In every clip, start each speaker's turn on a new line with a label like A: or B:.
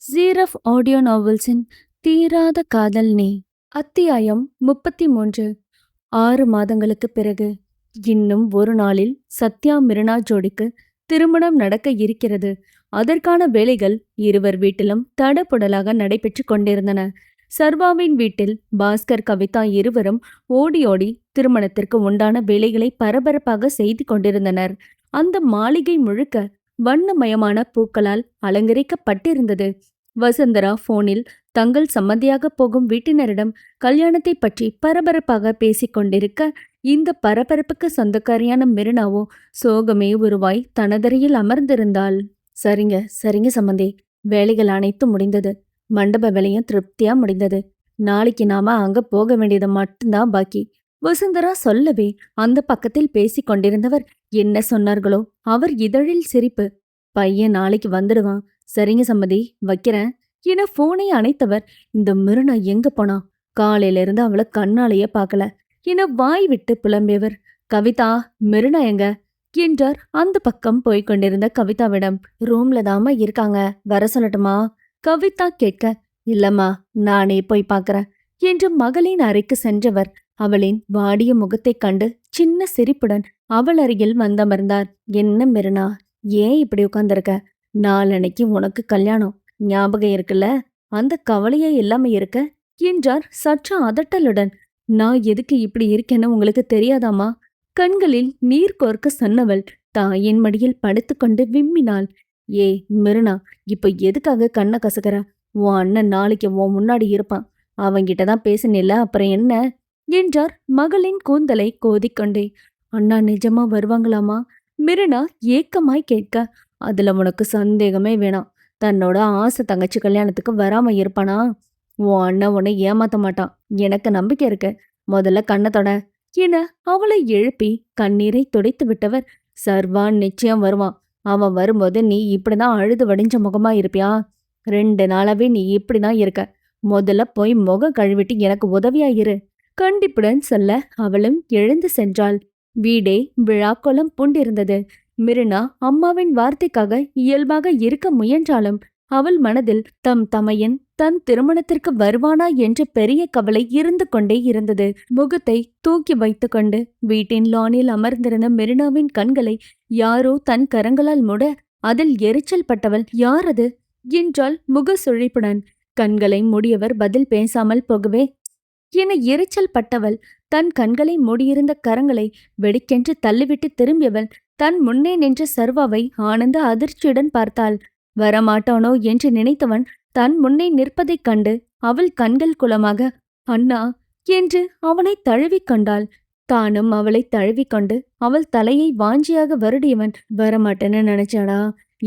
A: ஜீரஃப் audio நாவல்ஸின் தீராத காதல் நீ. அத்தியாயம் 33. 6 மாதங்களுக்குப் பிறகு. இன்னும் ஒரு நாளில் சத்யா மிருனா ஜோடிக்கு திருமணம் நடக்க இருக்கிறது. அதற்கான வேலைகள் இருவர் வீட்டிலும் தடபுடலாக நடைபெற்று கொண்டிருந்தன. சர்வாவின் வீட்டில் பாஸ்கர், கவிதா இருவரும் ஓடி ஓடி திருமணத்திற்கு உண்டான வேலைகளை பரபரப்பாக செய்து கொண்டிருந்தனர். அந்த மாளிகை முழுக்க வண்ணமயமான பூக்களால் அலங்கரிக்கப்பட்டிருந்தது. வசுந்தரா போனில் தங்கள் சம்மதியாக போகும் வீட்டினரிடம் கல்யாணத்தை பற்றி பரபரப்பாக பேசிக் கொண்டிருக்க, இந்த பரபரப்புக்கு சொந்தக்காரியான மிருனாவோ சோகமே உருவாய் தனதரையில் அமர்ந்திருந்தாள். சரிங்க சரிங்க சம்மந்தி, வேலைகள் அனைத்தும் முடிந்தது. மண்டப வேலையும் திருப்தியா முடிந்தது. நாளைக்கு நாம அங்க போக வேண்டியது மட்டும்தான் பாக்கி. வசுந்தரா சொல்லவே அந்த பக்கத்தில் பேசிக் கொண்டிருந்தவர் என்ன சொன்னார்களோ அவர் இதழில் சிரிப்பு. பையன் நாளைக்கு வந்துடுவான். சரிங்க சம்மதி, வைக்கிறேன் என போனை அணைத்தவர், இந்த மிருனா எங்க போனா? காலையில இருந்து அவளை கண்ணாலேயே பார்க்கல என வாய் விட்டு புலம்பியவர், கவிதா, மிருனா எங்க என்றார் அந்த பக்கம் போய்கொண்டிருந்த கவிதாவிடம். ரூம்ல தாமா இருக்காங்க, வர சொல்லட்டுமா? கவிதா கேட்க, இல்லம்மா, நானே போய் பார்க்கறேன் என்று மகளின் அறைக்கு சென்றவர் அவளின் வாடிய முகத்தைக் கண்டு சின்ன சிரிப்புடன் அவள் அருகில் வந்தமர்ந்தார். என்ன மிருனா, ஏன் இப்படி உட்கார்ந்திருக்க? நாளன்னைக்கு உனக்கு கல்யாணம், ஞாபகம் இருக்குல்ல? அந்த கவலையே இல்லாம இருக்க என்றார் சற்று அதட்டலுடன். நான் எதுக்கு இப்படி இருக்கேன்னு உங்களுக்கு தெரியாதாமா? கண்களில் நீர் கோர்க்க சொன்னவள் தாயின் மடியில் படுத்துக்கொண்டு விம்மினாள். ஏய் மிருனா, இப்ப எதுக்காக கண்ணை கசக்கற? உன் அண்ணன் நாளைக்கு உன் முன்னாடி இருப்பான். அவங்கிட்டதான் பேசினில்ல, அப்புறம் என்ன என்றார் மகளின் கூந்தலை கோதிக்கொண்டே. அண்ணா நிஜமா வருவாங்களாமா? மிருனா ஏக்கமாய் கேட்க, அதுல உனக்கு சந்தேகமே வேணாம். தன்னோட ஆசை தங்கச்சி கல்யாணத்துக்கு வராம இருப்பானா? உன் அண்ணன் உன்னை ஏமாத்த மாட்டான், எனக்கு நம்பிக்கை இருக்கு. முதல்ல கண்ணை தொட என அவளை எழுப்பி கண்ணீரை துடைத்து விட்டவர், சர்வா நிச்சயம் வருவான். அவன் வரும்போது நீ இப்படிதான் அழுது வடிஞ்ச முகமா இருப்பியா? 2 நாளாவே நீ இப்படிதான் இருக்க. முதல்ல போய் முகம் கழுவிட்டு எனக்கு உதவியா இரு கண்டிப்புடன் சொல்ல அவளும் எழுந்து சென்றாள். வீடே விழாக்கோலம் பூண்டிருந்தது. மிருனா அம்மாவின் வார்த்தைக்காக இயல்பாக இருக்க முயன்றாலும் அவள் மனதில் தம் தமையன் தன் திருமணத்திற்கு வருவானா என்ற பெரிய கவலை இருந்து கொண்டே இருந்தது. முகத்தை தூக்கி வைத்து கொண்டு வீட்டின் லானில் அமர்ந்திருந்த மிருனாவின் கண்களை யாரோ தன் கரங்களால் மூட, அதில் எரிச்சல் பட்டவள், யார் அது என்றாள் முக சுழிப்புடன். கண்களை மூடியவர் பதில் பேசாமல் போகவே என எரிச்சல் பட்டவள் தன் கண்களை மூடியிருந்த கரங்களை வெடிக்கென்று தள்ளிவிட்டு திரும்பியவள் தன் முன்னே நின்ற சர்வாவை ஆனந்த அதிர்ச்சியுடன் பார்த்தாள். வரமாட்டானோ என்று நினைத்தவன் தன் முன்னே நிற்பதைக் கண்டு அவள் கண்கள் குளமாக, அண்ணா என்று அவனை தழுவிக்கொண்டாள். தானும் அவளை தழுவிக்கொண்டு அவள் தலையை வாஞ்சியாக வருடியவன், வரமாட்டேன்னு நினைச்சாடா?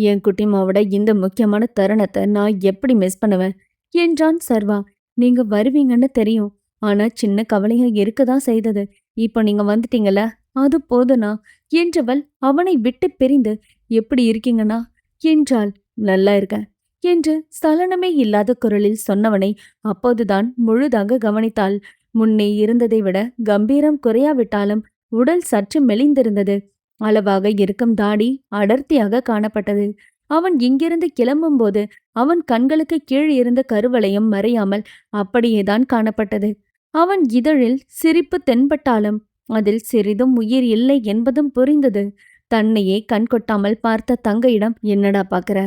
A: என் குட்டிமாவோட இந்த முக்கியமான தருணத்தை நான் எப்படி மிஸ் பண்ணுவேன் என்றான் சர்வா. நீங்க வருவீங்கன்னு தெரியும், ஆனா சின்ன கவலையா இருக்கதான் செய்தது. இப்போ நீங்க வந்துட்டீங்கல்ல, அது போதுனா என்றவள் அவனை விட்டு பிரிந்து, எப்படி இருக்கீங்கண்ணா என்றாள். நல்லா இருக்க என்று சலனமே இல்லாத குரலில் சொன்னவனை அப்போதுதான் முழுதாக கவனித்தாள். முன்னே இருந்ததை விட கம்பீரம் குறையாவிட்டாலும் உடல் சற்று மெலிந்திருந்தது. அளவாக இருக்கும் தாடி அடர்த்தியாக காணப்பட்டது. அவன் இங்கிருந்து கிளம்பும் போது அவன் கண்களுக்கு கீழ் இருந்த கருவளையம் மறையாமல் அப்படியேதான் காணப்பட்டது. அவன் இதழில் சிரிப்பு தென்பட்டாலும் அதில் சிறிதும் உயிர் இல்லை என்பதும் புரிந்தது. தன்னையே கண் கொட்டாமல் பார்த்த தங்கையிடம், என்னடா பாக்குற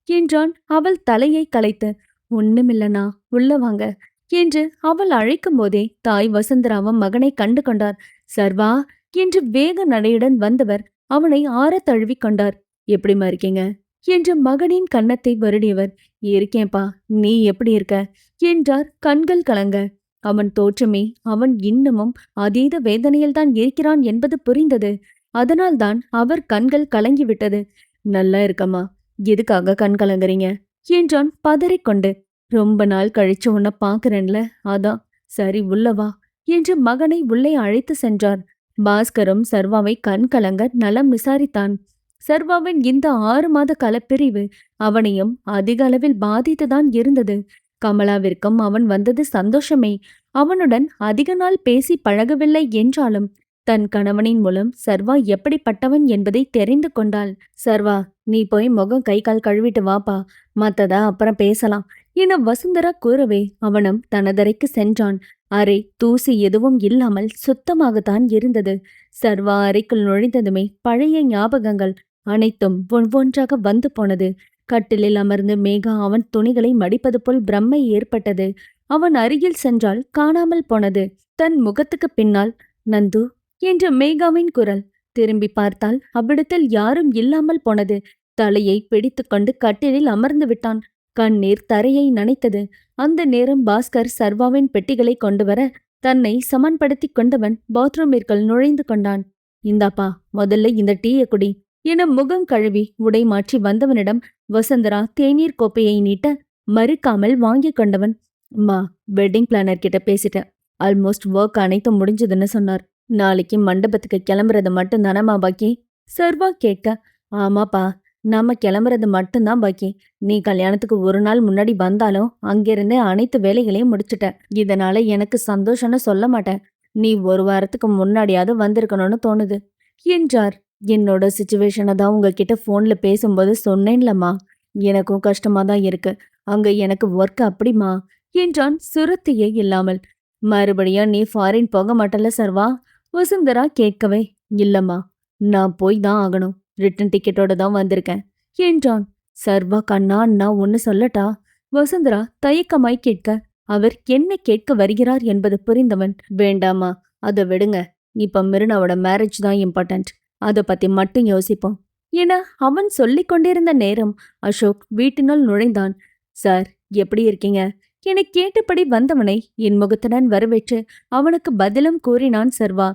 A: என்றான் அவள் தலையை கலைத்து. ஒண்ணுமில்லனா, உள்ள வாங்க என்று அவள் அழைக்கும் போதே தாய் வசுந்தராவும் மகனை கண்டு கொண்டார். சர்வா என்று வேக நடையுடன் வந்தவர் அவனை ஆற தழுவி கொண்டார். எப்படிமா இருக்கீங்க என்று மகனின் கன்னத்தை வருடியவர், இருக்கேன்பா, நீ எப்படி இருக்க என்றார் கண்கள் கலங்க. அவன் தோற்றமே அவன் இன்னமும் அதீத வேதனையில்தான் இருக்கிறான் என்பது புரிந்தது. அதனால்தான் அவர் கண்கள் கலங்கிவிட்டது. நல்லா இருக்கம்மா, எதுக்காக கண் கலங்குறீங்க என்றான் பதறிக்கொண்டு. ரொம்ப நாள் கழிச்சு உன்னை பாக்குறேன்ல, அதான். சரி உள்ளவா என்று மகனை உள்ளே அழைத்து சென்றார். பாஸ்கரும் சர்வாவை கண் கலங்க நலம் விசாரித்தான். சர்வாவின் இந்த 6 மாத காலப்பிரிவு அவனையும் அதிக அளவில் பாதித்துதான் இருந்தது. கமலாவிற்கும் அவன் வந்தது சந்தோஷமே. அவனுடன் அதிக நாள் பேசி பழகவில்லை என்றாலும் தன் கணவனின் மூலம் சர்வா எப்படிப்பட்டவன் என்பதை தெரிந்து கொண்டாள். சர்வா, நீ போய் முகம் கை கால் கழுவிட்டு வாப்பா, மத்தத அப்புறம் பேசலாம் என வசுந்தரா கூறவே அவனும் தனதறைக்கு சென்றான். அறை தூசி எதுவும் இல்லாமல் சுத்தமாகத்தான் இருந்தது. சர்வா அறைக்குள் நுழைந்ததுமே பழைய ஞாபகங்கள் அனைத்தும் ஒவ்வொன்றாக வந்து போனது. கட்டிலில் அமர்ந்து மேகா அவன் துணிகளை மடிப்பது போல் பிரம்மை ஏற்பட்டது. அவன் அருகில் சென்றால் காணாமல் போனது. தன் முகத்துக்கு பின்னால் நந்து என்ற மேகாவின் குரல். திரும்பி பார்த்தால் அவ்விடத்தில் யாரும் இல்லாமல் போனது. தலையை பிடித்து கொண்டு கட்டிலில் அமர்ந்து விட்டான். கண்ணீர் தரையை நனைத்தது. அந்த நேரம் பாஸ்கர் சர்வாவின் பெட்டிகளை கொண்டு வர தன்னை சமன்படுத்தி கொண்டவன் பாத்ரூமிற்குள் நுழைந்து கொண்டான். இந்தாப்பா, முதல்ல இந்த டீயை குடி என முகம் கழுவி உடை மாற்றி வந்தவனிடம் வசுந்தரா தேநீர் கோப்பையை நீட்ட மறுக்காமல் வாங்கி கொண்டவன், அம்மா, வெட்டிங் பிளானர் கிட்ட பேசிட்டேன். ஆல்மோஸ்ட் ஒர்க் அனைத்தும் முடிஞ்சதுன்னு சொன்னார். நாளைக்கு மண்டபத்துக்கு கிளம்புறது மட்டும் தானம்மா பாக்கி? சர்வா கேட்க, ஆமாப்பா, நாம கிளம்புறது மட்டும்தான் பாக்கி. நீ கல்யாணத்துக்கு ஒரு நாள் முன்னாடி வந்தாலும் அங்கிருந்தே அனைத்து வேலைகளையும் முடிச்சுட்ட. இதனால எனக்கு சந்தோஷம்னு சொல்ல மாட்டேன். நீ ஒரு வாரத்துக்கு முன்னாடியாவது வந்திருக்கணும்னு தோணுது என்றார். என்னோட சிச்சுவேஷனை தான் உங்ககிட்ட போன்ல பேசும்போது சொன்னேன்லம்மா. எனக்கும் கஷ்டமா தான் இருக்கு. அங்க எனக்கு ஒர்க் அப்படிமா என்றான் சுரத்தையே இல்லாமல். மறுபடியும் நீ ஃபாரின் போக மாட்டல சர்வா? வசுந்தரா கேட்கவே, இல்லம்மா, நான் போய் தான் ஆகணும். ரிட்டன் டிக்கெட்டோட தான் வந்திருக்கேன் என்றான். சர்வா கண்ணா, நான் ஒன்னு சொல்லட்டா? வசுந்தரா தயக்கமாய் கேட்க, அவர் என்ன கேட்க வருகிறார் என்பது புரிந்தவன், வேண்டாமா, அதை விடுங்க. இப்ப மிருனாவோட மேரேஜ் தான் இம்பார்ட்டன்ட். அதை பத்தி மட்டும் யோசிப்போம் என அவன் சொல்லிக் கொண்டிருந்த நேரம் அசோக் வீட்டினுள் நுழைந்தான். சார், எப்படி இருக்கீங்க என கேட்டபடி வந்தவனை என் முகத்துடன் வரவேற்று அவனுக்கு பதிலும் கூறினான் சர்வா.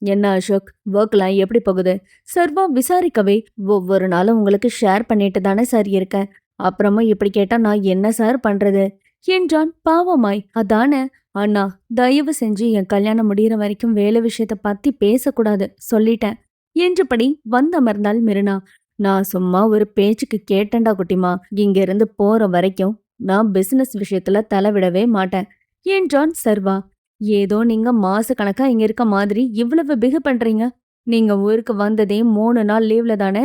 A: என்ன அசோக், ஒர்க்லாம் எப்படி போகுது? சர்வா விசாரிக்கவே, ஒவ்வொரு நாளும் உங்களுக்கு ஷேர் பண்ணிட்டு தானே சார் இருக்கேன். அப்புறமும் இப்படி கேட்டா நான் என்ன சார் பண்றது என்றான் பாவமாய். அதானே அண்ணா, தயவு செஞ்சு என் கல்யாணம் முடிகிற வரைக்கும் வேலை விஷயத்த பத்தி பேசக்கூடாது சொல்லிட்டேன் என்றபடி வந்தமர்ந்தாள் மிருனா. நான் சும்மா ஒரு பேச்சுக்கு கேட்டேன்டா குட்டிமா. இங்க இருந்து போற வரைக்கும் நான் பிசினஸ் விஷயத்துல தலைவிடவே மாட்டேன் என்றான் சர்வா. ஏதோ நீங்க மாச கணக்கா இங்க இருக்க மாதிரி இவ்வளவு பிகு பண்றீங்க. நீங்க ஊருக்கு வந்ததே 3 நாள் லீவ்ல தானே?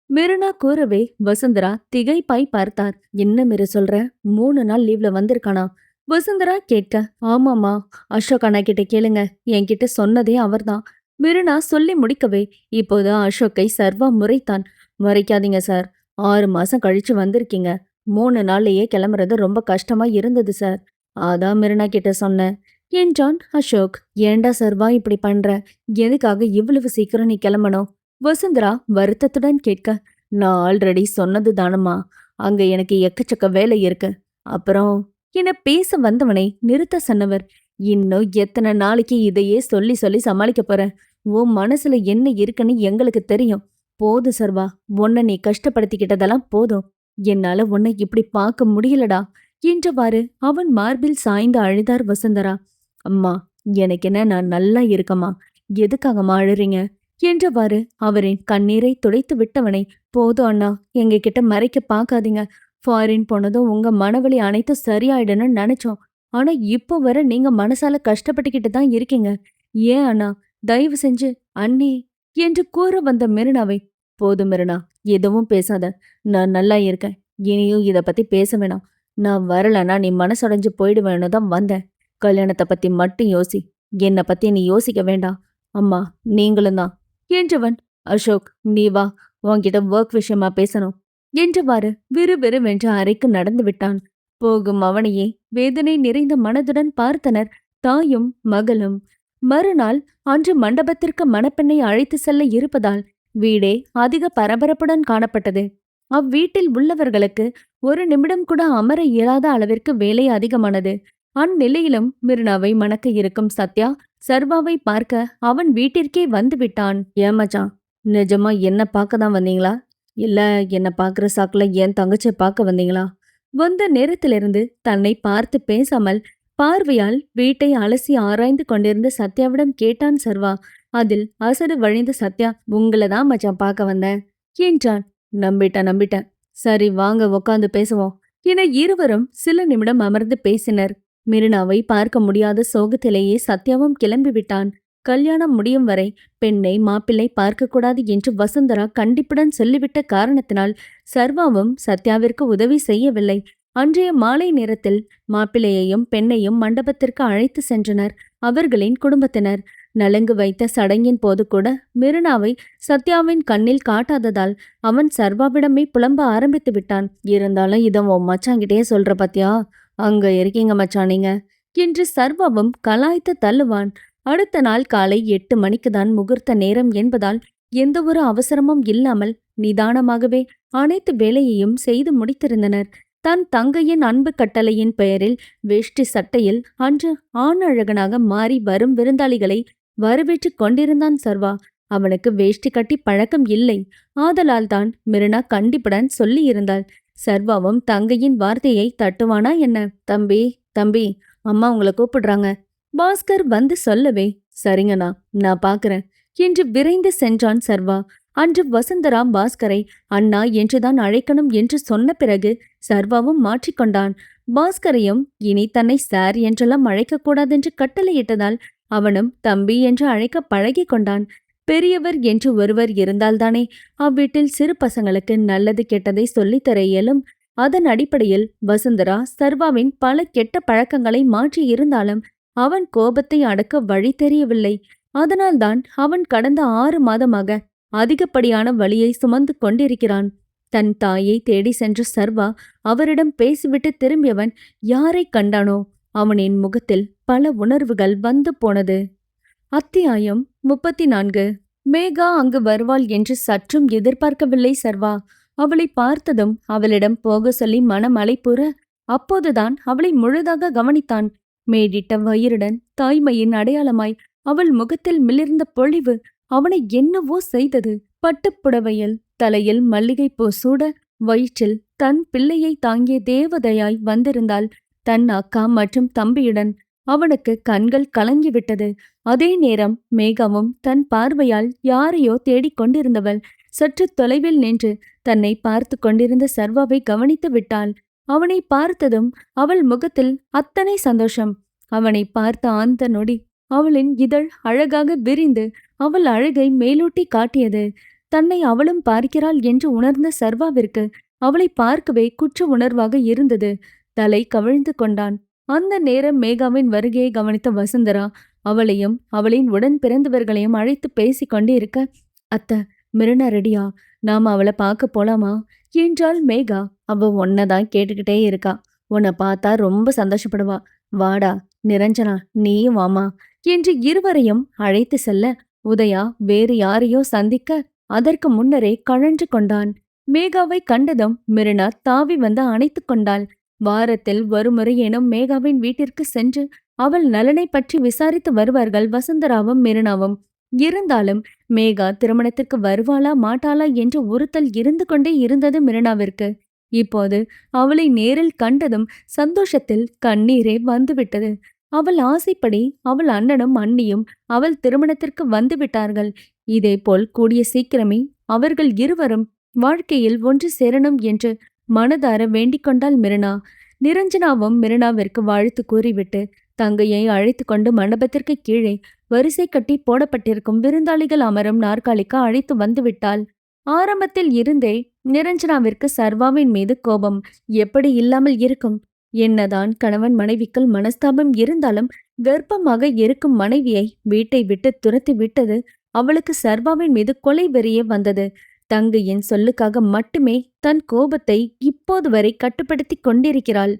A: மிருனா கூறவே வசுந்தரா திகைப்பாய் பார்த்தார். என்ன மிரு சொல்ற? 3 நாள் லீவ்ல வந்திருக்கானா? வசுந்தரா கேட்க, ஆமாமா, அசோக் அண்ணா கிட்ட கேளுங்க, என்கிட்ட சொன்னதே அவர்தான். மிருனா சொல்லி முடிக்கவே இப்போது அசோக்கை சர்வா முறைத்தான். முறைக்காதீங்க சார், 6 மாசம் கழிச்சு வந்திருக்கீங்க. 3 நாள்லயே கிளம்புறது ரொம்ப கஷ்டமா இருந்தது சார். அதான் மிருனா கிட்ட சொன்னேன் என்றான் அசோக். ஏண்டா சர்வா இப்படி பண்ற? எதுக்காக இவ்வளவு சீக்கிரம் நீ கிளம்பணும்? வசுந்தரா வருத்தத்துடன் கேட்க, நான் ஆல்ரெடி சொன்னது தானம்மா, அங்க எனக்கு எக்கச்சக்க வேலை இருக்கு. அப்புறம் என பேச வந்தவனை நிறுத்த சொன்னவர், இன்னும் எத்தனை நாளைக்கு இதையே சொல்லி சொல்லி சமாளிக்க போற? உன் மனசுல என்ன இருக்குன்னு எங்களுக்கு தெரியும். போதும் சர்வா, உன்னை நீ கஷ்டப்படுத்திக்கிட்டதெல்லாம் போதும். என்னால உன்னை இப்படி பார்க்க முடியலடா என்றவாறு அவன் மார்பில் சாய்ந்து அழுதார் வசுந்தரா. அம்மா, எனக்கு என்ன, நான் நல்லா இருக்கம்மா. எதுக்காகம்மா அழுறீங்க என்றவாறு அவரின் கண்ணீரை துடைத்து விட்டவனை, போதும் அண்ணா, எங்க கிட்ட மறைக்க பார்க்காதீங்க. ஃபாரின் போனதும் உங்க மனவலி அனைத்தும் சரியாயிடுன்னு நினைச்சோம். ஆனா இப்போ வர நீங்க மனசால கஷ்டப்பட்டுக்கிட்டு தான் இருக்கீங்க. ஏன் அண்ணா, தயவு செஞ்சு அண்ணே என்று கூற வந்த மிருனாவை, போதும் மிருனா, எதுவும் பேசாத. நான் நல்லா இருக்கேன். இனியும் இத பத்தி பேச வேணாம். நான் வரலன்னா நீ மனசுடைஞ்சு போயிடுவேன்னு தான் வந்தேன். கல்யாணத்தை பத்தி மட்டும் யோசி. என்னை பத்தி நீ யோசிக்க வேண்டாம். அம்மா, நீங்களும் தான் என்றவன். அசோக், நீ வா, உன்கிட்ட ஒர்க் விஷயமா பேசணும் என்றவாறு விறுவிறுவென்று அறைக்கு நடந்து விட்டான். போகும் அவனையே வேதனை நிறைந்த மனதுடன் பார்த்தனர் தாயும் மகளும். மறுநாள் அன்று மண்டபத்திற்கு மணப்பெண்ணை அழைத்து செல்ல இருப்பதால் வீடே அதிக பரபரப்புடன் காணப்பட்டது. அவ்வீட்டில் உள்ளவர்களுக்கு ஒரு நிமிடம் கூட அமர இயலாத அளவிற்கு வேலை அதிகமானது. அந்நிலையிலும் மிருனாவை மணக்க இருக்கும் சத்யா சர்வாவை பார்க்க அவன் வீட்டிற்கே வந்து விட்டான். ஏமாச்சான், நிஜமா என்ன பார்க்க தான் வந்தீங்களா? இல்ல என்ன பார்க்குற சாக்குல என் தங்கச்சியை பார்க்க வந்தீங்களா? வந்த நேரத்திலிருந்து தன்னை பார்த்து பேசாமல் பார்வையால் வீட்டை அலசி ஆராய்ந்து கொண்டிருந்த சத்யாவிடம் கேட்டான் சர்வா. அதில் அசடு வழிந்த சத்யா, உங்களை தான் மச்சான் பார்க்க வந்தேன் என்றான். நம்பிட்டேன். சரி வாங்க உக்காந்து பேசுவோம் என இருவரும் சில நிமிடம் அமர்ந்து பேசினர். மிருனாவை பார்க்க முடியாத சோகத்திலேயே சத்யாவும் கிளம்பி விட்டான். கல்யாணம் முடியும் வரை பெண்ணை மாப்பிள்ளை பார்க்கக்கூடாது என்று வசுந்தரா கண்டிப்புடன் சொல்லிவிட்ட காரணத்தினால் சர்வாவும் சத்யாவிற்கு உதவி செய்யவில்லை. அன்றைய மாலை நேரத்தில் மாப்பிள்ளையையும் பெண்ணையும் மண்டபத்திற்கு அழைத்து சென்றனர் அவர்களின் குடும்பத்தினர். நலங்கு வைத்த சடங்கின் போது கூட மிருனாவை சத்யாவின் கண்ணில் காட்டாததால் அவன் சர்வாவிடமே புலம்ப ஆரம்பித்து விட்டான். இருந்தாலும் இதை உன் மச்சாங்கிட்டே சொல்ற பத்தியா, அங்க இருக்கீங்க மச்சான் நீங்க என்று சர்வாவும் கலாய்த்து தள்ளுவான். அடுத்த நாள் காலை 8 மணிக்கு தான் முகூர்த்த நேரம் என்பதால் எந்த ஒரு அவசரமும் இல்லாமல் நிதானமாகவே அனைத்து வேலையையும் செய்து முடித்திருந்தனர். தன் தங்கையின் அன்பு கட்டளையின் பெயரில் வேஷ்டி சட்டையில் அன்று ஆண் அழகனாக மாறி வரும் விருந்தாளிகளை வரவேற்று கொண்டிருந்தான் சர்வா. அவனுக்கு வேஷ்டி கட்டி பழக்கம் இல்லை. ஆதலால் தான் மிருனா கண்டிப்புடன் சொல்லி இருந்தாள். சர்வாவும் தங்கையின் வார்த்தையை தட்டுவானா என்ன? தம்பி தம்பி, அம்மா உங்களை கூப்பிடுறாங்க. பாஸ்கர் வந்து சொல்லவே, சரிங்கண்ணா, நான் பாக்குறேன் என்று விரைந்து சென்றான் சர்வா. அன்று வசுந்தரா பாஸ்கரை அண்ணா என்றுதான் அழைக்கணும் என்று சொன்ன பிறகு சர்வாவும் மாற்றிக்கொண்டான். பாஸ்கரையும் இனி தன்னை சார் என்றெல்லாம் அழைக்கக்கூடாதென்று கட்டளையிட்டதால் அவனும் தம்பி என்று அழைக்க பழகி கொண்டான். பெரியவர் என்று ஒருவர் இருந்தால்தானே அவ்வீட்டில் சிறு பசங்களுக்கு நல்லது கெட்டதை சொல்லித்தர இயலும். அதன் அடிப்படையில் வசுந்தரா சர்வாவின் பல கெட்ட பழக்கங்களை மாற்றி இருந்தாலும் அவன் கோபத்தை அடக்க வழி தெரியவில்லை. அதனால்தான் அவன் கடந்த 6 மாதமாக அதிகப்படியான வலியை சுமந்து கொண்டிருக்கிறான். தன் தாயை தேடி சென்ற சர்வா அவரிடம் பேசிவிட்டு திரும்பியவன் யாரை கண்டானோ அவனின் முகத்தில் பல உணர்வுகள் வந்து போனது. அத்தியாயம் 34. மேகா அங்கு வருவாள் என்று சற்றும் எதிர்பார்க்கவில்லை சர்வா. அவளை பார்த்ததும் அவளிடம் போக சொல்லி மனம் அலைப்புற அப்போதுதான் அவளை முழுதாக கவனித்தான். மேடிட்ட வயிறுடன் தாய்மையின் அடையாளமாய் அவள் முகத்தில் மிளிர்ந்த பொழிவு அவனை என்னவோ செய்தது. பட்டுப்புடவையில் தலையில் மல்லிகைப்பூ சூட வயிற்றில் தன் பிள்ளையை தாங்கிய தேவதையாய் வந்திருந்தாள். தன் அக்கா மற்றும் தம்பியுடன் அவனுக்கு கண்கள் கலங்கிவிட்டது. அதே நேரம் மேகாவும் தன் பார்வையால் யாரையோ தேடிக்கொண்டிருந்தவள் சற்று தொலைவில் நின்று தன்னை பார்த்து கொண்டிருந்த சர்வாவை கவனித்து விட்டாள். அவனை பார்த்ததும் அவள் முகத்தில் அத்தனை சந்தோஷம். அவனை பார்த்த அந்த நொடி அவளின் இதழ் அழகாக விரிந்து அவள் அழகை மேலூட்டி காட்டியது. தன்னை அவளும் பார்க்கிறாள் என்று உணர்ந்த சர்வாவிற்கு அவளை பார்க்கவே குற்ற உணர்வாக இருந்தது. தலை கவிழ்ந்து கொண்டான். அந்த நேரம் மேகாவின் வருகையை கவனித்த வசுந்தரா அவளையும் அவளின் உடன் பிறந்தவர்களையும் அழைத்து பேசி கொண்டே இருக்க, அத்த, மிருனா ரெடியா? நாம அவளை பார்க்க போலாமா என்றாள் மேகா. அவ ஒன்னதான் கேட்டுக்கிட்டே இருக்கா. உன்னை பார்த்தா ரொம்ப சந்தோஷப்படுவா. வாடா நிரஞ்சனா, நீயும் வாமா என்று இருவரையும் அழைத்து செல்ல உதயா வேறு யாரையோ சந்திக்க அதற்கு முன்னரே கழன்று கொண்டான். மேகாவை கண்டதும் மிருனா தாவி வந்து அணைத்து கொண்டாள். வாரத்தில் ஒரு முறையேனும் மேகாவின் வீட்டிற்கு சென்று அவள் நலனை பற்றி விசாரித்து வருவார்கள் வசுந்தராவும் மிருனாவும். இருந்தாலும் மேகா திருமணத்திற்கு வருவாளா மாட்டாளா என்று உறுத்தல் இருந்து கொண்டே இருந்தது மிருனாவிற்கு. இப்போது அவளை நேரில் கண்டதும் சந்தோஷத்தில் கண்ணீரே வந்துவிட்டது. அவள் ஆசைப்படி அவள் அண்ணனும் அண்ணியும் அவள் திருமணத்திற்கு வந்து விட்டார்கள். இதேபோல் கூடிய சீக்கிரமே அவர்கள் இருவரும் வாழ்க்கையில் ஒன்று சேரணும் என்று மனதார வேண்டிக் கொண்டாள் மிருனா. நிரஞ்சனாவும் மிருனாவிற்கு வாழ்த்து கூறிவிட்டு தங்கையை அழைத்து கொண்டு மண்டபத்திற்கு கீழே வரிசை கட்டி போடப்பட்டிருக்கும் விருந்தாளிகள் அமரும் நாற்காலிக்கு அழைத்து வந்துவிட்டாள். ஆரம்பத்தில் இருந்தே நிரஞ்சனாவிற்கு சர்வாவின் மீது கோபம் எப்படி இல்லாமல் இருக்கும்? என்னதான் கணவன் மனைவிக்குள் மனஸ்தாபம் இருந்தாலும் கர்ப்பமாக இருக்கும் மனைவியை வீட்டை விட்டு துரத்தி விட்டது அவளுக்கு சர்வாவின் மீது கொலை வெறியே வந்தது. தங்கையின் சொல்லுக்காக மட்டுமே தன் கோபத்தை இப்போது வரை கட்டுப்படுத்தி கொண்டிருக்கிறாள்.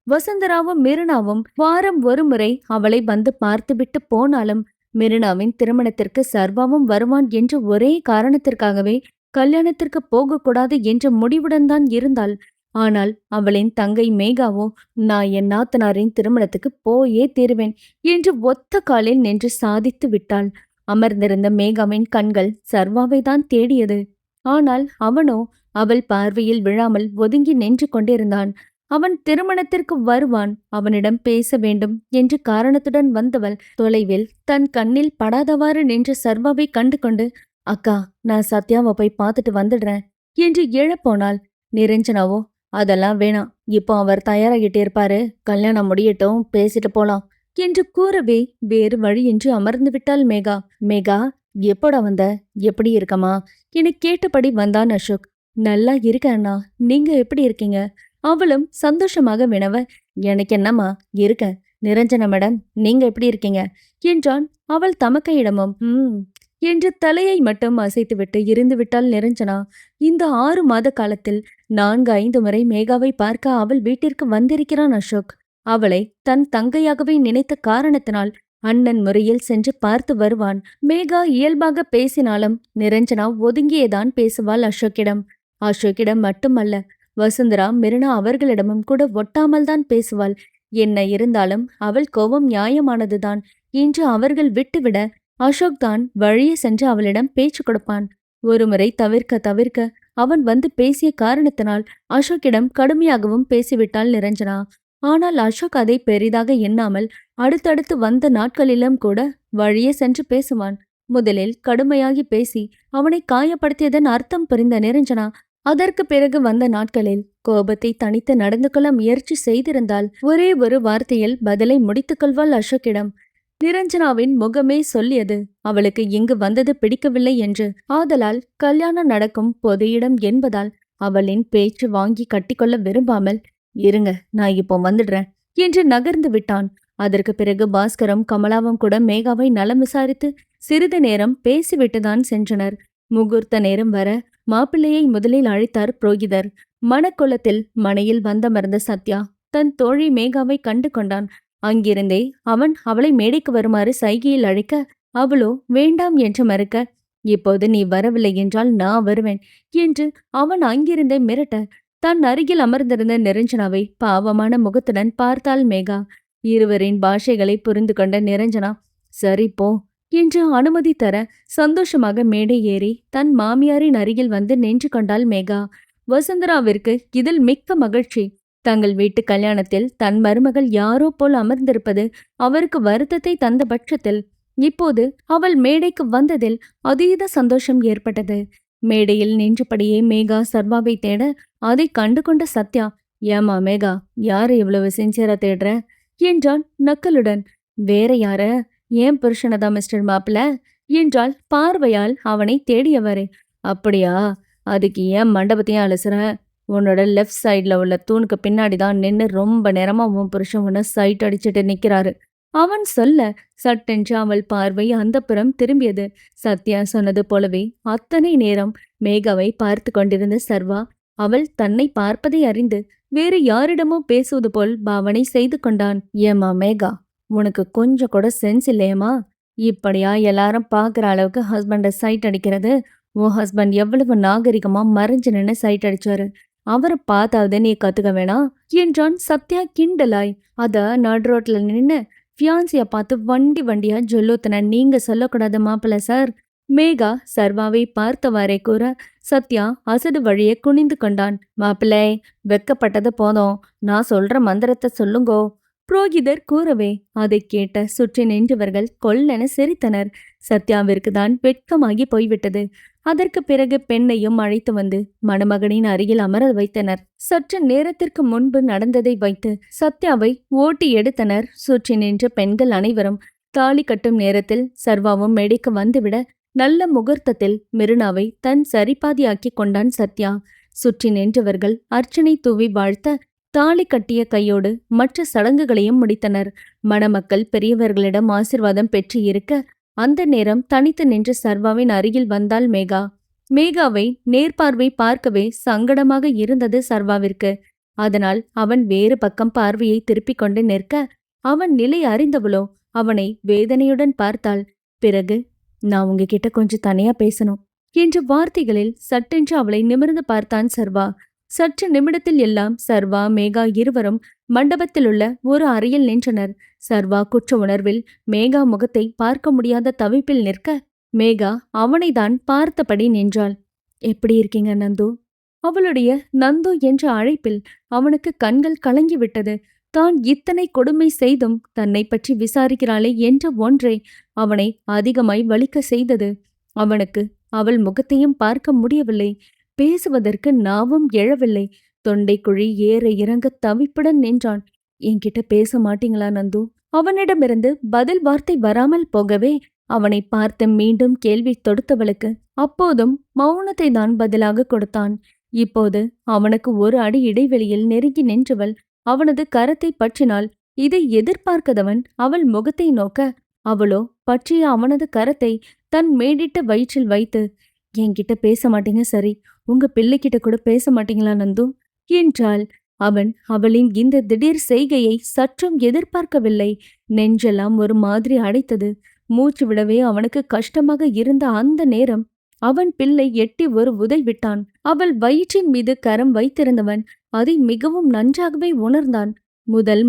A: வசுந்தராவும் மிருனாவும் வாரம் ஒரு முறை அவளை வந்து பார்த்துவிட்டு போனாலும் மிருனாவின் திருமணத்திற்கு சர்வாவும் வருவான் என்ற ஒரே காரணத்திற்காகவே கல்யாணத்திற்கு போகக்கூடாது என்ற முடிவுடன் தான் இருந்தாள். ஆனால் அவளின் தங்கை மேகாவோ நான் என் நாத்தனாரின் திருமணத்துக்கு போயே தீருவேன் என்று ஒத்த காலில் நின்று சாதித்து விட்டாள். அமர்ந்திருந்த மேகாவின் கண்கள் சர்வாவை தான் தேடியது. ஆனால் அவனோ அவள் பார்வையில் விழாமல் ஒதுங்கி நின்று கொண்டிருந்தான். அவன் திருமணத்திற்கு வருவான், அவனிடம் பேச வேண்டும் என்று காரணத்துடன் வந்தவள் தொலைவில் தன் கண்ணில் படாதவாறு நின்ற சர்வாவை கண்டு கொண்டு, அக்கா, நான் சத்யாவை போய் பார்த்துட்டு வந்துடுறேன் என்று எழப்போனாள். நிரஞ்சனாவோ, அதெல்லாம் வேணாம், இப்போ அவர் தயாராகிட்டே இருப்பாரு, கல்யாணம் முடியட்டும், பேசிட்டு போலாம் என்று கூறவே வேறு வழியின்றி அமர்ந்து விட்டாள் மேகா. மேகா, எப்போடா வந்த? எப்படி இருக்கமா என கேட்டபடி வந்தான் அசோக். நல்லா இருக்க அண்ணா, நீங்க எப்படி இருக்கீங்க? அவளும் சந்தோஷமாக வினவ, எனக்கு என்னம்மா, இருக்க. நிரஞ்சன மேடம், நீங்க எப்படி இருக்கீங்க என்றான். அவள் தமக்கையிடமும் என்று தலையை மட்டும் அசைத்துவிட்டு இருந்து விட்டாள் நிரஞ்சனா. இந்த 6 மாத காலத்தில் 4-5 முறை மேகாவை பார்க்க அவள் வீட்டிற்கு வந்திருக்கிறான் அசோக். அவளை தன் தங்கையாகவே நினைத்த காரணத்தினால் அண்ணன் முறையில் சென்று பார்த்து வருவான். மேகா இயல்பாக பேசினாலும் நிரஞ்சனா ஒதுங்கியேதான் பேசுவாள் அசோக்கிடம். அசோக்கிடம் மட்டுமல்ல, வசுந்தரா, மிருனா அவர்களிடமும் கூட ஒட்டாமல் தான் பேசுவாள். என்ன இருந்தாலும் அவள் கோபம் நியாயமானதுதான் என்று அவர்கள் விட்டுவிட அசோக் தான் வழியே சென்று அவளிடம் பேச்சு கொடுப்பான். ஒருமுறை தவிர்க்க தவிர்க்க அவன் வந்து பேசிய காரணத்தினால் அசோக்கிடம் கடுமையாகவும் பேசிவிட்டாள் நிரஞ்சனா. ஆனால் அசோக் அதை பெரிதாக எண்ணாமல் அடுத்தடுத்து வந்த நாட்களிலும் கூட வழியே சென்று பேசுவான். முதலில் கடுமையாகி பேசி அவனை காயப்படுத்தியதன் அர்த்தம் புரிந்த நிரஞ்சனா அதற்கு பிறகு வந்த நாட்களில் கோபத்தை தனித்து நடந்து கொள்ள முயற்சி செய்திருந்தால் ஒரே ஒரு வார்த்தையில் பதிலை முடித்துக் கொள்வாள் அசோக்கிடம். நிரஞ்சனாவின் முகமே சொல்லியது அவளுக்கு இங்கு வந்தது பிடிக்கவில்லை என்று. ஆதலால் கல்யாணம் நடக்கும் பொது இடம் என்பதால் அவளின் பேச்சு வாங்கி கட்டிக்கொள்ள விரும்பாமல், இருங்க, நான் இப்போ வந்துடுறேன் என்று நகர்ந்து விட்டான். அதற்கு பிறகு பாஸ்கரும் கமலாவும் கூட மேகாவை நலம் விசாரித்து சிறிது நேரம் பேசிவிட்டுதான் சென்றனர். முகூர்த்த நேரம் வர மாப்பிள்ளையை முதலில் அழைத்தார் புரோகிதர். மணக்கோலத்தில் மனையில் வந்தமர்ந்த சத்யா தன் தோழி மேகாவை கண்டு கொண்டான். அங்கிருந்தே அவன் அவளை மேடைக்கு வருமாறு சைகையில் அழைக்க அவளோ வேண்டாம் என்று மறுக்க, இப்போது நீ வரவில்லை என்றால் நான் வருவேன் என்று அவன் அங்கிருந்தே மிரட்ட தன் அருகில் அமர்ந்திருந்த நிரஞ்சனாவை பாவமான முகத்துடன் பார்த்தாள் மேகா. இருவரின் பாஷைகளை புரிந்து கொண்ட நிரஞ்சனா, சரி போ என்று அனுமதி தர சந்தோஷமாக மேடை ஏறி தன் மாமியாரின் அருகில் வந்து நின்று கொண்டாள் மேகா. வசுந்தராவிற்கு இதில் மிக்க மகிழ்ச்சி. தங்கள் வீட்டு கல்யாணத்தில் தன் மருமகள் யாரோ போல் அமர்ந்திருப்பது அவருக்கு வருத்தத்தை தந்த பட்சத்தில் இப்போது அவள் மேடைக்கு வந்ததில் அதீத சந்தோஷம் ஏற்பட்டது. மேடையில் நின்றபடியே மேகா சர்வாவை தேட அதை கண்டு கொண்ட சத்யா, ஏமா மேகா, யாரு இவ்வளவு சின்சியரா தேடுற என்றான் நக்கலுடன். வேற யார, ஏன் புருஷனதா மிஸ்டர் மாப்பிள்ள என்றால் பார்வையால் அவனை தேடியவரே. அப்படியா, அதுக்கு ஏன் மண்டபத்தையும் அலசுற? உன்னோட லெஃப்ட் சைட்ல உள்ள தூணுக்கு பின்னாடிதான் நின்று ரொம்ப நேரமா உன் புருஷன் உன்னை சைட் அடிச்சுட்டு நிக்கிறாரு அவன் சொல்ல சட்டென்று அவள் பார்வை அந்த புறம் திரும்பியது. சத்யா சொன்னது போலவே அத்தனை நேரம் மேகாவை பார்த்து கொண்டிருந்த சர்வா அவள் தன்னை பார்ப்பதை அறிந்து வேறு யாரிடமோ பேசுவது போல் பாவனை செய்து கொண்டான். ஏமா மேகா, உனக்கு கொஞ்சம் கூட சென்ஸ் இல்லையம்மா? இப்படியா எல்லாரும் பாக்குற அளவுக்கு ஹஸ்பண்ட சைட் அடிக்கிறது? உன் ஹஸ்பண்ட் எவ்வளவு நாகரிகமா மறைஞ்சு நின்று சைட் அடிச்சாரு. அவரை பார்த்தாவது நீ கத்துக்க வேணாம் என்றான் சத்யா கிண்டலாய். அத நடு ரோட்ல நின்னு ஃபியான்சிய பார்த்து வண்டி வண்டியா ஜொல்லூத்தன நீங்க சொல்லக்கூடாது மாப்பிள்ள சார். மேகா சர்வாவை பார்த்தவாறே கூற சத்யா அசடு வழியே குனிந்து கொண்டான். மாப்பிள்ளை, வெக்கப்பட்டது போதும், நான் சொல்ற மந்திரத்தை சொல்லுங்கோ புரோகிதர் கூறவே அதை கேட்ட சுற்றி நின்றவர்கள் கொல்லென சிரித்தனர். சத்யாவிற்கு தான் வெட்கமாகி போய்விட்டது. அதற்கு பிறகு பெண்ணையும் அழைத்து வந்து மணமகனின் அருகில் அமர வைத்தனர். சற்று நேரத்திற்கு முன்பு நடந்ததை வைத்து சத்யாவை ஓட்டி எடுத்தனர். சுற்றி நின்ற பெண்கள் அனைவரும். தாலி கட்டும் நேரத்தில் சர்வாவும் மேடைக்கு வந்துவிட நல்ல முகூர்த்தத்தில் மிருனாவை தன் சரிபாதியாக்கி கொண்டான் சத்யா. சுற்றி நின்றவர்கள் அர்ச்சனை தூவி வாழ்த்த தாலி கட்டிய கையோடு மற்ற சடங்குகளையும் முடித்தனர். மணமக்கள் பெரியவர்களிடம் ஆசிர்வாதம் பெற்று இருக்க அந்த நேரம் தனித்து நின்று சர்வாவின் அருகில் வந்தாள் மேகா. மேகாவை நேர்பார்வை பார்க்கவே சங்கடமாக இருந்தது சர்வாவிற்கு. அதனால் அவன் வேறு பக்கம் பார்வையை திருப்பிக் கொண்டு நிற்க அவன் நிலை அறிந்தவளோ அவனை வேதனையுடன் பார்த்தாள். பிறகு, நான் உங்ககிட்ட கொஞ்சம் தனியா பேசணும் என்ற வார்த்தைகளில் சட்டென்று அவளை நிமிர்ந்து பார்த்தான் சர்வா. சற்று நிமிடத்தில் எல்லாம் சர்வா மேகா இருவரும் மண்டபத்திலுள்ள ஒரு அறையில் நின்றனர். சர்வா குற்ற உணர்வில் மேகா முகத்தை பார்க்க முடியாத தவிப்பில் நிற்க மேகா அவனைதான் பார்த்தபடி நின்றாள். எப்படி இருக்கீங்க நந்து? அவளுடைய நந்து என்ற அழைப்பில் அவனுக்கு கண்கள் கலங்கிவிட்டது. தான் இத்தனை கொடுமை செய்தும் தன்னை பற்றி விசாரிக்கிறாளே என்ற ஒன்றே அவனை அதிகமாய் வலிக்க செய்தது. அவனுக்கு அவள் முகத்தையும் பார்க்க முடியவில்லை. பேசுவதற்கு நாவும் எழவில்லை. தொண்டைக்குழி ஏற இறங்க தவிப்புடன் நின்றான். என்கிட்ட பேச மாட்டீங்களா நந்து? அவனிடமிருந்து பதில் வார்த்தை வராமல் போகவே அவனை பார்த்து மீண்டும் கேள்வி தொடுத்தவளுக்கு அப்போதும் மௌனத்தை தான் பதிலாக கொடுத்தான். இப்போது அவனுக்கு ஒரு அடி இடைவெளியில் நெருங்கி நின்றவள் அவனது கரத்தை பற்றினாள். இதை எதிர்பார்க்கதவன் அவள் முகத்தை நோக்க, அவளோ பற்றிய அவனது கரத்தை தன் மேடிட்ட வயிற்றில் வைத்து, என்கிட்ட பேச மாட்டீங்க சரி, உங்க பிள்ளைகிட்ட கூட பேச மாட்டீங்களா நந்து என்றாள். அவன் அவளின் இந்த திடீர் செய்கையை சற்றும் எதிர்பார்க்கவில்லை. நெஞ்செல்லாம் ஒரு மாதிரி அடைத்தது. மூச்சு விடவே அவனுக்கு கஷ்டமாக இருந்த அந்த நேரம் அவன் பிள்ளை எட்டி ஒரு உதை விட்டான். அவள் வயிற்றின் மீது கரம் வைத்திருந்தவன் அதை மிகவும் நன்றாகவே உணர்ந்தான்.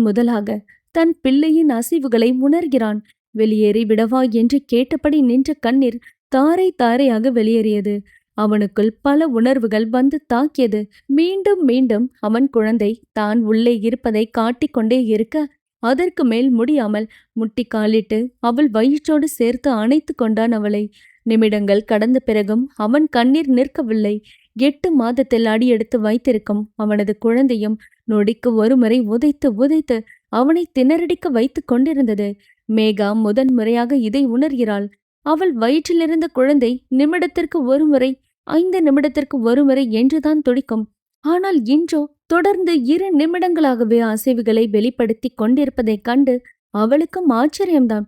A: முதலாக தன் பிள்ளையின் அசைவுகளை உணர்கிறான். வெளியேறி விடவா என்று கேட்டபடி நின்ற கண்ணீர் தாரை தாரையாக வெளியேறியது. அவனுக்குள் பல உணர்வுகள் வந்து தாக்கியது. மீண்டும் மீண்டும் அவன் குழந்தை தான் உள்ளே இருப்பதை காட்டிக்கொண்டே இருக்க, அதற்கு மேல் முடியாமல் முட்டி காலிட்டு அவள் வயிற்றோடு சேர்த்து அணைத்து கொண்டான் அவளை. நிமிடங்கள் கடந்த பிறகும் அவன் கண்ணீர் நிற்கவில்லை. 8 மாதத்தில் அடியெடுத்து வைத்திருக்கும் அவனது குழந்தையும் நொடிக்கு ஒருமுறை உதைத்து உதைத்து அவனை திணறடிக்க வைத்து கொண்டிருந்தது. மேகா முதன்முறையாக இதை உணர்கிறாள். அவள் வயிற்றிலிருந்த குழந்தை நிமிடத்திற்கு ஒருமுறை, 5 நிமிடத்திற்கு ஒருமுறை என்றுதான் துடிக்கும். ஆனால் இன்றோ தொடர்ந்து 2 நிமிடங்களாகவே அசைவுகளை வெளிப்படுத்தி கொண்டிருப்பதைக் கண்டு அவளுக்கும் ஆச்சரியம்தான்.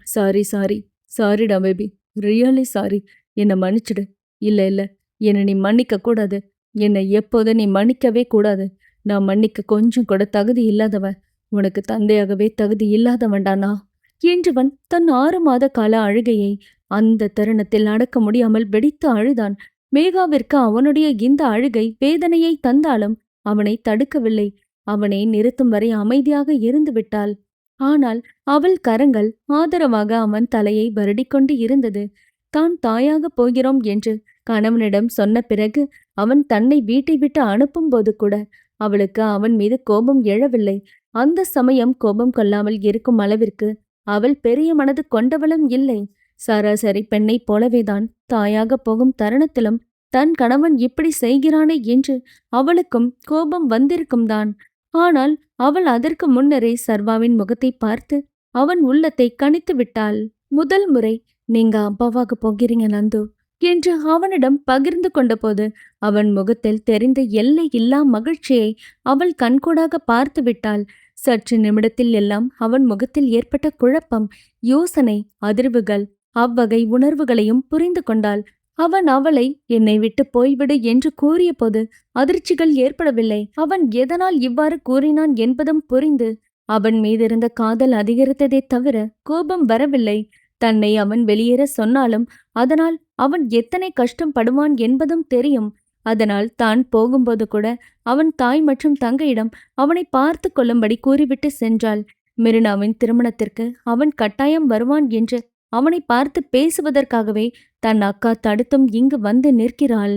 A: சாரிடா பேபி, ரியலி சாரி. என்னை மன்னிச்சிடு. இல்ல என்னை நீ மன்னிக்க கூடாது. என்னை எப்போது நீ மன்னிக்கவே கூடாது. நான் மன்னிக்க கொஞ்சம் கூட தகுதி இல்லாதவன். உனக்கு தந்தையாகவே தகுதி இல்லாதவன்டானா என்றவன் தன் 6 மாத கால அழுகையை அந்த தருணத்தில் அடக்க முடியாமல் வெடித்து அழுதான். மேகாவிற்கு அவனுடைய இந்த அழுகை வேதனையை தந்தாலும் அவனை தடுக்கவில்லை. அவனை நிறுத்தும் வரை அமைதியாக இருந்து விட்டாள். ஆனால் அவள் கரங்கள் ஆதரவாக அவன் தலையை வருடிக்கொண்டு இருந்தது. தான் தாயாக போகிறோம் என்று கணவனிடம் சொன்ன பிறகு அவன் தன்னை வீட்டை விட்டு அனுப்பும் போது கூட அவளுக்கு அவன் மீது கோபம் எழவில்லை. அந்த சமயம் கோபம் கொள்ளாமல் இருக்கும் அளவிற்கு அவள் பெரிய மனது கொண்டவளும் இல்லை. சராசரி பெண்ணை போலவேதான் தாயாக போகும் தருணத்திலும் தன் கணவன் இப்படி செய்கிறானே என்று அவளுக்கும் கோபம் வந்திருக்கும் தான். ஆனால் அவள் அதற்கு முன்னரே சர்வாவின் முகத்தை பார்த்து அவன் உள்ளத்தை கணித்து விட்டாள். முதல் முறை நீங்க அப்பாவாக போகிறீங்க நந்து என்று அவனிடம் பகிர்ந்து கொண்டபோது அவன் முகத்தில் தெரிந்த எல்லை இல்லா மகிழ்ச்சியை அவள் கண்கூடாக பார்த்து விட்டாள். சற்று நிமிடத்தில் எல்லாம் அவன் முகத்தில் ஏற்பட்ட குழப்பம், யோசனை, அதிர்வுகள், அவ்வகை உணர்வுகளையும் புரிந்து கொண்டாள். அவன் அவளை என்னை விட்டு போய்விடு என்று கூறிய போது அதிர்ச்சிகள் ஏற்படவில்லை. அவன் எதனால் இவ்வாறு கூறினான் என்பதும் புரிந்து அவன் மீதிருந்த காதல் அதிகரித்ததே தவிர கோபம் வரவில்லை. தன்னை அவன் வெளியேற சொன்னாலும் அதனால் அவன் எத்தனை கஷ்டம் படுவான் என்பதும் தெரியும். அதனால் தான் போகும்போது கூட அவன் தாய் மற்றும் தங்கையிடம் அவனை பார்த்து கொள்ளும்படி கூறிவிட்டு சென்றாள். மெரினாவின் திருமணத்திற்கு அவன் கட்டாயம் வருவான் என்று அவனை பார்த்து பேசுவதற்காகவே தன் அக்கா தடுத்தும் இங்கு வந்து நிற்கிறாள்.